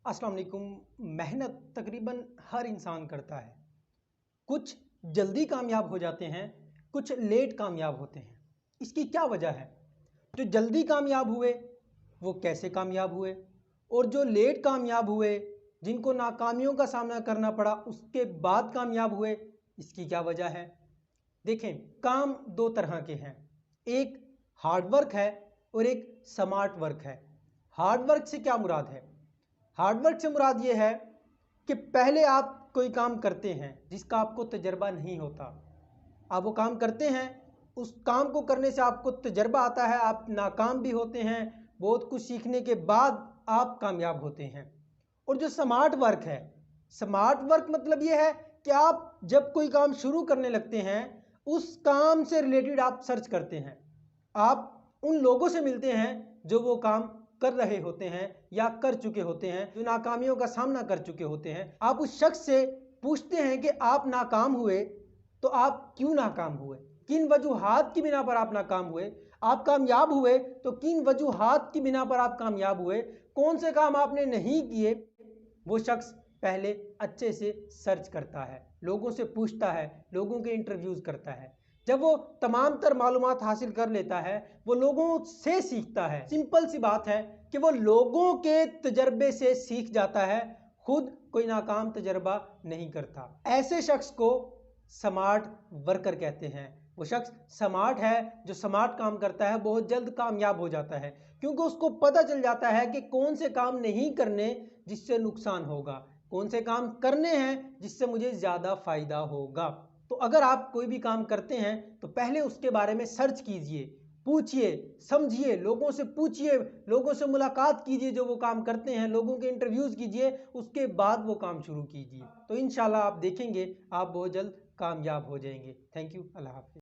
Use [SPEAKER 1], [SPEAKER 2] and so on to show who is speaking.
[SPEAKER 1] अस्सलाम वालेकुम। मेहनत तकरीबन हर इंसान करता है। कुछ जल्दी कामयाब हो जाते हैं, कुछ लेट कामयाब होते हैं। इसकी क्या वजह है? जो जल्दी कामयाब हुए वो कैसे कामयाब हुए, और जो लेट कामयाब हुए, जिनको नाकामियों का सामना करना पड़ा उसके बाद कामयाब हुए, इसकी क्या वजह है? देखें, काम दो तरह के हैं। एक हार्ड वर्क है और एक स्मार्ट वर्क है। हार्ड वर्क से क्या मुराद है? हार्ड वर्क से मुराद ये है कि पहले आप कोई काम करते हैं जिसका आपको तजर्बा नहीं होता। आप वो काम करते हैं, उस काम को करने से आपको तजर्बा आता है, आप नाकाम भी होते हैं, बहुत कुछ सीखने के बाद आप कामयाब होते हैं। और जो स्मार्ट वर्क है, स्मार्ट वर्क मतलब ये है कि आप जब कोई काम शुरू करने लगते हैं, उस काम से रिलेटेड आप सर्च करते हैं, आप उन लोगों से मिलते हैं जो वो काम कर रहे होते हैं या कर चुके होते हैं, जो नाकामियों का सामना कर चुके होते हैं। आप उस शख्स से पूछते हैं कि आप नाकाम हुए तो आप क्यों नाकाम हुए, किन वजूहात की बिना पर आप नाकाम हुए। आप कामयाब हुए तो किन वजूहात की बिना पर आप कामयाब हुए, कौन से काम आपने नहीं किए। वो शख्स पहले अच्छे से सर्च करता है, लोगों से पूछता है, लोगों के इंटरव्यूज़ करता है। जब वो तमाम तर मालूमात हासिल कर लेता है, वो लोगों से सीखता है। सिंपल सी बात है कि वो लोगों के तजर्बे से सीख जाता है, खुद कोई नाकाम तजर्बा नहीं करता। ऐसे शख्स को स्मार्ट वर्कर कहते हैं। वो शख्स स्मार्ट है, जो स्मार्ट काम करता है बहुत जल्द कामयाब हो जाता है, क्योंकि उसको पता चल जाता है कि कौन से काम नहीं करने जिससे नुकसान होगा, कौन से काम करने हैं जिससे मुझे ज़्यादा फ़ायदा होगा। तो अगर आप कोई भी काम करते हैं तो पहले उसके बारे में सर्च कीजिए, पूछिए, समझिए, लोगों से पूछिए, लोगों से मुलाकात कीजिए जो वो काम करते हैं, लोगों के इंटरव्यूज़ कीजिए, उसके बाद वो काम शुरू कीजिए। तो इंशाल्लाह आप देखेंगे आप बहुत जल्द कामयाब हो जाएंगे। Thank you. अल्लाह हाफ़िज़।